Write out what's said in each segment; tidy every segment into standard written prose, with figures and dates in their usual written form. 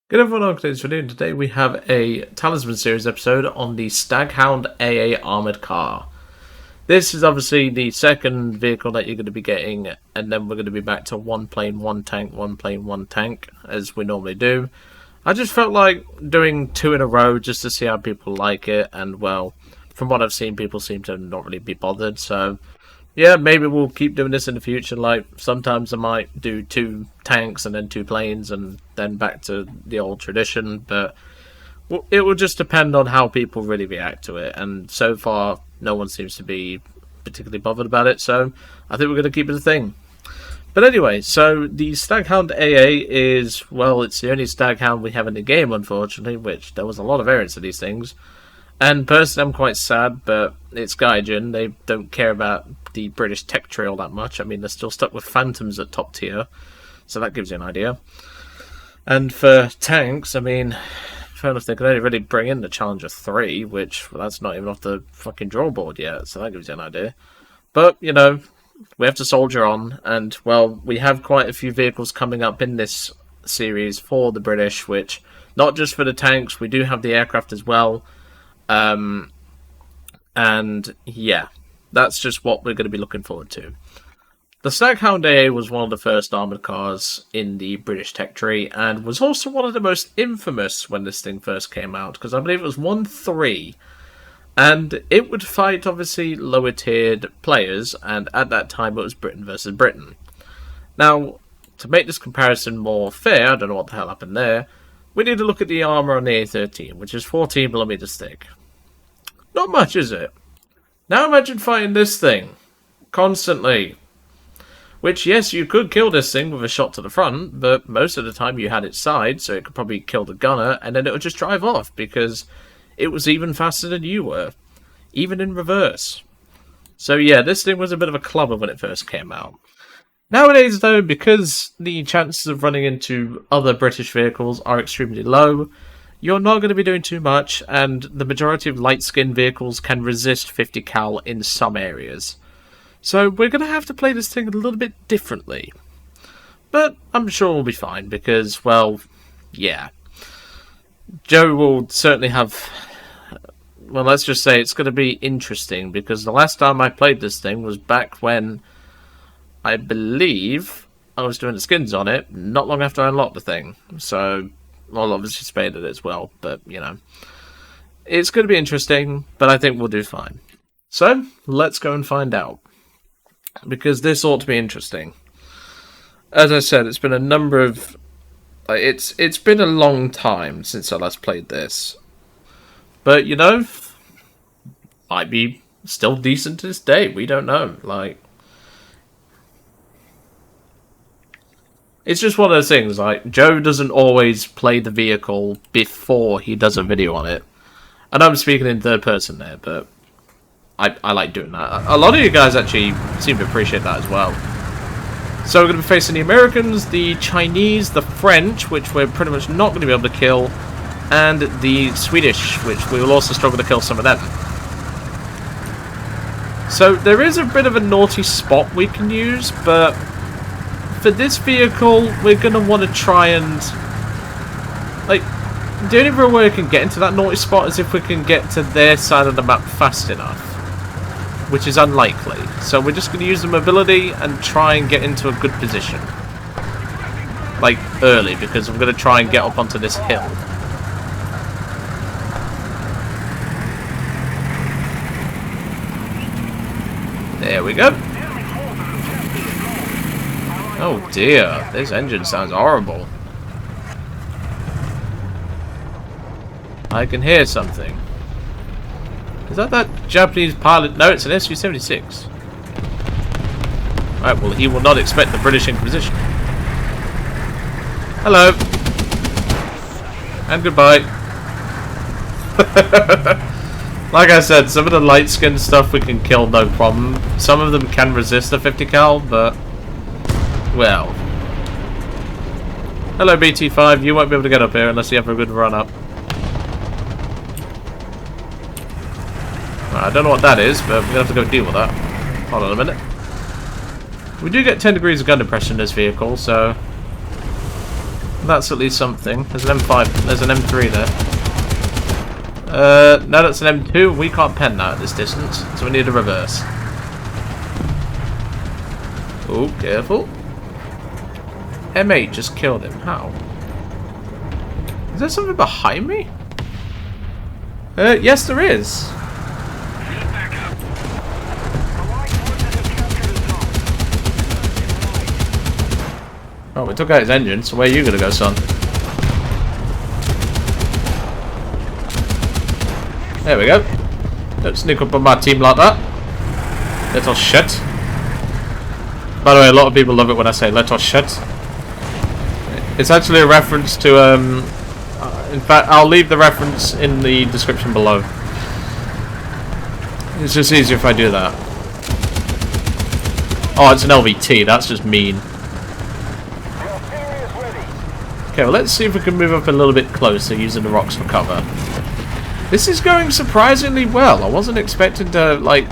Good everyone, welcome to this video. Today we have a Talisman Series episode on the Staghound AA armoured car. This is obviously the second vehicle that you're going to be getting, and then we're going to be back to one plane, one tank, one plane, one tank, as we normally do. I just felt like doing two in a row just to see how people like it, and well, from what I've seen, people seem to not really be bothered, so yeah, maybe we'll keep doing this in the future. Like, sometimes I might do two tanks and then two planes and then back to the old tradition, but it will just depend on how people really react to it. And so far, no one seems to be particularly bothered about it, so I think we're going to keep it a thing. But anyway, so the Staghound AA is, well, it's the only Staghound we have in the game, unfortunately, which there was a lot of variants of these things. And personally, I'm quite sad, but it's Gaijin. They don't care about the British tech tree all that much. I mean, they're still stuck with Phantoms at top tier, so that gives you an idea. And for tanks, I mean, fair enough, they can only really bring in the Challenger 3, which, well, that's not even off the fucking draw board yet, so that gives you an idea. But, you know, we have to soldier on, and, well, we have quite a few vehicles coming up in this series for the British, which, not just for the tanks, we do have the aircraft as well. And yeah, that's just what we're going to be looking forward to. The Staghound AA was one of the first armoured cars in the British tech tree, and was also one of the most infamous when this thing first came out, because I believe it was 1-3, and it would fight, obviously, lower tiered players, and at that time it was Britain versus Britain. Now, to make this comparison more fair, I don't know what the hell happened there, we need to look at the armour on the A13, which is 14mm thick. Not much, is it? Now imagine fighting this thing constantly. Which, yes, you could kill this thing with a shot to the front, but most of the time you had its side, so it could probably kill the gunner, and then it would just drive off, because it was even faster than you were. Even in reverse. So yeah, this thing was a bit of a clubber when it first came out. Nowadays, though, because the chances of running into other British vehicles are extremely low, you're not going to be doing too much, and the majority of light-skinned vehicles can resist 50 cal in some areas. So we're going to have to play this thing a little bit differently. But I'm sure we'll be fine, because, well, yeah. Joe will certainly have... Well, let's just say it's going to be interesting, because the last time I played this thing was back when I believe I was doing the skins on it not long after I unlocked the thing. So, I'll obviously spade it as well, but, you know. It's going to be interesting, but I think we'll do fine. So, let's go and find out. Because this ought to be interesting. As I said, it's been a number of... It's been a long time since I last played this. But, you know, might be still decent to this day. We don't know. Like, it's just one of those things, like, Joe doesn't always play the vehicle before he does a video on it. And I'm speaking in third person there, but I like doing that. A lot of you guys actually seem to appreciate that as well. So we're going to be facing the Americans, the Chinese, the French, which we're pretty much not going to be able to kill, and the Swedish, which we will also struggle to kill some of them. So there is a bit of a naughty spot we can use, but for this vehicle, we're going to want to try and... Like, the only real way we can get into that naughty spot is if we can get to their side of the map fast enough. Which is unlikely. So we're just going to use the mobility and try and get into a good position. Like, early, because I'm going to try and get up onto this hill. There we go. Oh dear, this engine sounds horrible. I can hear something. Is that Japanese pilot? No, it's an SU-76. Right, well, he will not expect the British Inquisition. Hello. And goodbye. Like I said, some of the light-skinned stuff we can kill no problem. Some of them can resist the 50 cal, but... Well. Hello, BT5. You won't be able to get up here unless you have a good run-up. I don't know what that is, but we're going to have to go deal with that. Hold on a minute. We do get 10 degrees of gun depression in this vehicle, so That's at least something. There's an M5. There's an M3 there. No, that's an M2. We can't pen that at this distance, so we need a reverse. Oh, careful. M8 just killed him. How? Is there something behind me? Yes, there is. Oh, we took out his engine, so where are you gonna go, son? There we go. Don't sneak up on my team like that. Little shit. By the way, a lot of people love it when I say little shit. It's actually a reference to, in fact, I'll leave the reference in the description below. It's just easier if I do that. Oh, it's an LVT, that's just mean. Okay, well, let's see if we can move up a little bit closer using the rocks for cover. This is going surprisingly well. I wasn't expecting to, like,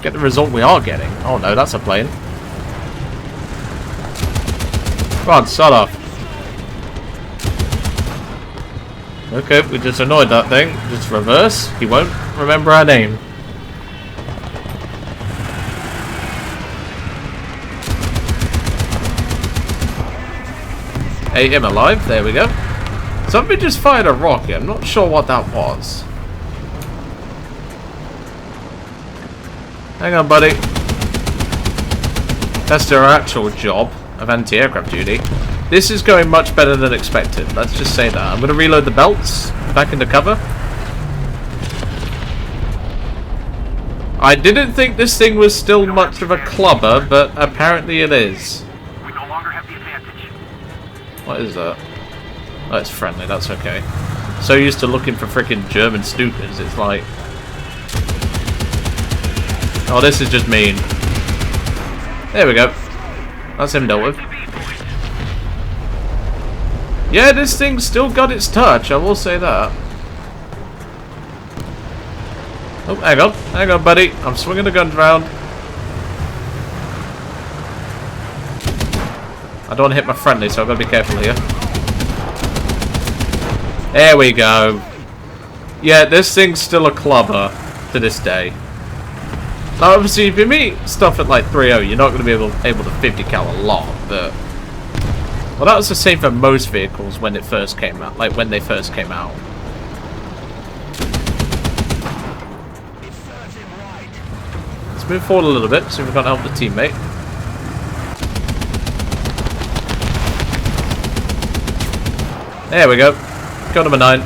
get the result we are getting. Oh no, that's a plane. Come on, start off. Okay, we just annoyed that thing. Just reverse. He won't remember our name. Ate him alive. There we go. Somebody just fired a rocket. I'm not sure what that was. Hang on, buddy. That's their actual job of anti-aircraft duty. This is going much better than expected. Let's just say that. I'm going to reload the belts. Back into cover. I didn't think this thing was still much of a clubber, but apparently it is. We no longer have the advantage. What is that? Oh, it's friendly. That's okay. So used to looking for freaking German stupids. It's like... Oh, this is just mean. There we go. That's him dealt with. Yeah, this thing's still got its touch, I will say that. Oh, hang on, buddy. I'm swinging the guns round. I don't want to hit my friendly, so I've got to be careful here. There we go. Yeah, this thing's still a clubber to this day. Now, obviously, if you meet stuff at like 3.0, you're not going to be able to 50 cal a lot, but... Well, that was the same for most vehicles when it first came out, like when they first came out. Let's move forward a little bit, see if we can help the teammate. There we go. Go number 9.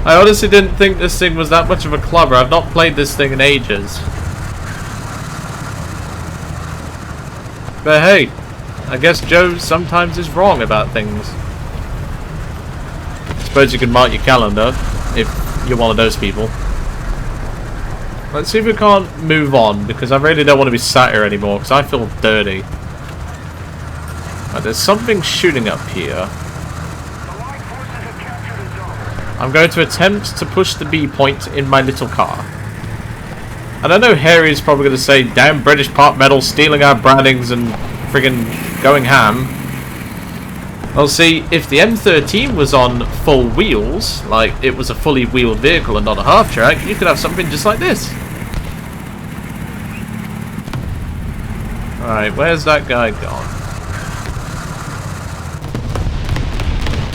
I honestly didn't think this thing was that much of a clubber. I've not played this thing in ages. But hey, I guess Joe sometimes is wrong about things. I suppose you can mark your calendar if you're one of those people. Let's see if we can't move on, because I really don't want to be sat here anymore, because I feel dirty. Right, there's something shooting up here. I'm going to attempt to push the B point in my little car. And I know Harry's probably going to say, damn British part metal stealing our brandings and friggin' going ham. Well, see, if the M13 was on full wheels, like it was a fully wheeled vehicle and not a half track, you could have something just like this. Alright, where's that guy gone?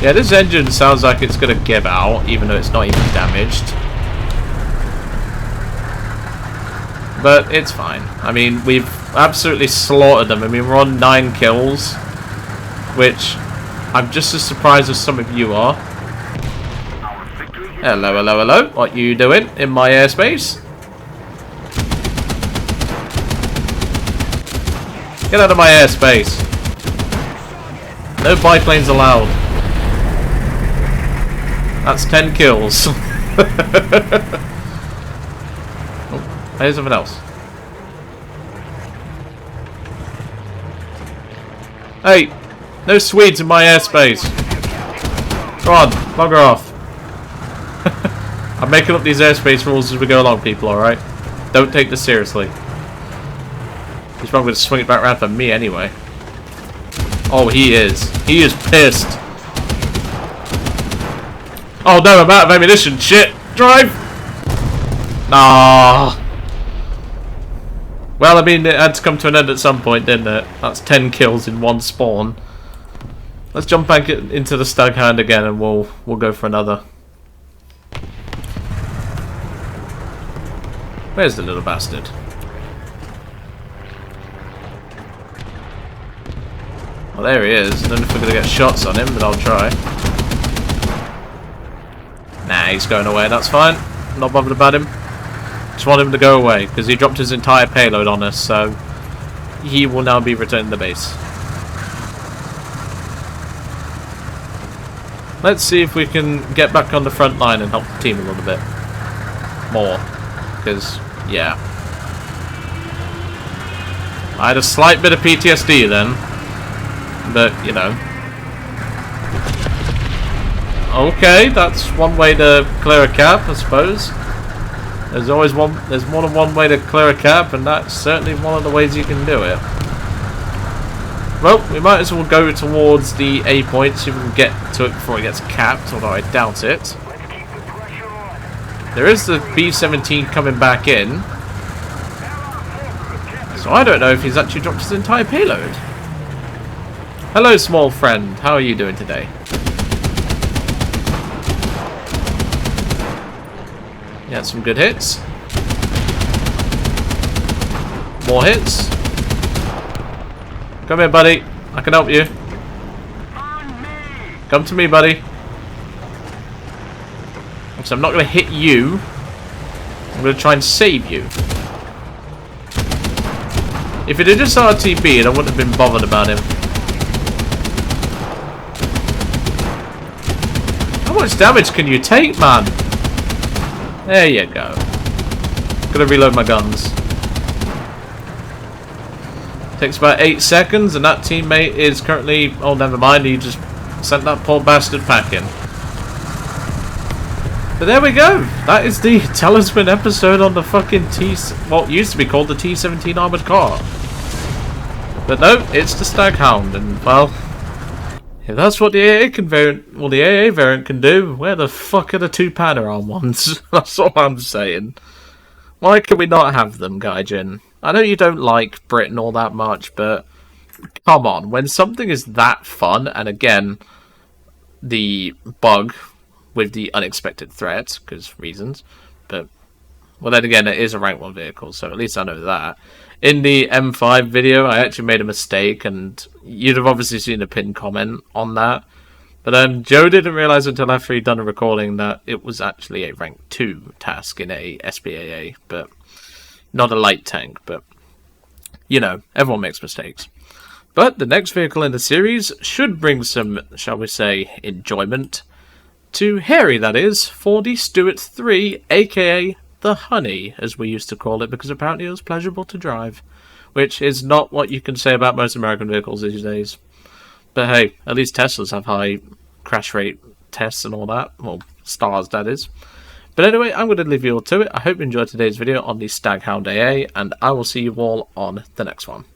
Yeah, this engine sounds like it's going to give out, even though it's not even damaged. But it's fine. I mean, we've absolutely slaughtered them. I mean, we're on 9 kills, which I'm just as surprised as some of you are. Hello, hello, hello. What you doing in my airspace? Get out of my airspace. No biplanes allowed. That's 10 kills. Oh, here's something else. Hey, no Swedes in my airspace. Come on, bugger off. I'm making up these airspace rules as we go along, people, alright? Don't take this seriously. He's probably going to swing it back around for me anyway. Oh, he is. He is pissed. Oh no, I'm out of ammunition. Shit. Drive. Ah. Well, I mean, it had to come to an end at some point, didn't it? That's 10 kills in one spawn. Let's jump back into the Staghound again, and we'll go for another. Where's the little bastard? Well, there he is. I don't know if we're going to get shots on him, but I'll try. Nah, he's going away. That's fine. Not bothered about him. Just want him to go away, because he dropped his entire payload on us, so he will now be returned to base. Let's see if we can get back on the front line and help the team a little bit more, because, yeah. I had a slight bit of PTSD then, but, you know. Okay, that's one way to clear a cap, I suppose. There's always there's more than one way to clear a cap, and that's certainly one of the ways you can do it. Well, we might as well go towards the A point, see if we can get to it before it gets capped, although I doubt it. There is the B-17 coming back in, so I don't know if he's actually dropped his entire payload. Hello, small friend. How are you doing today? Yeah, some good hits. More hits. Come here, buddy. I can help you. Come to me, buddy. So I'm not going to hit you. I'm going to try and save you. If it had just RTB'd, I wouldn't have been bothered about him. How much damage can you take, man? There you go. Gotta reload my guns. Takes about 8 seconds, and that teammate is currently... Oh, never mind. He just sent that poor bastard packing. But there we go. That is the Talisman episode on the fucking what used to be called the T-17 armored car. But no, it's the Staghound, and well, if that's what the the AA variant can do, where the fuck are the two Panorama ones? That's all I'm saying. Why can we not have them, Gaijin? I know you don't like Britain all that much, but come on, when something is that fun, and again, the bug with the unexpected threat, because reasons, but, well then again, it is a rank 1 vehicle, so at least I know that. In the M5 video, I actually made a mistake, and you'd have obviously seen a pinned comment on that. But Joe didn't realise until after he'd done a recording that it was actually a rank 2 task in a SBAA, but not a light tank. But, you know, everyone makes mistakes. But the next vehicle in the series should bring some, shall we say, enjoyment to Harry, that is, for the Stuart 3, aka the Honey, as we used to call it, because apparently it was pleasurable to drive, which is not what you can say about most American vehicles these days. But hey, at least Teslas have high crash rate tests and all that, well, stars that is. But anyway, I'm going to leave you all to it. I hope you enjoyed today's video on the Staghound AA, and I will see you all on the next one.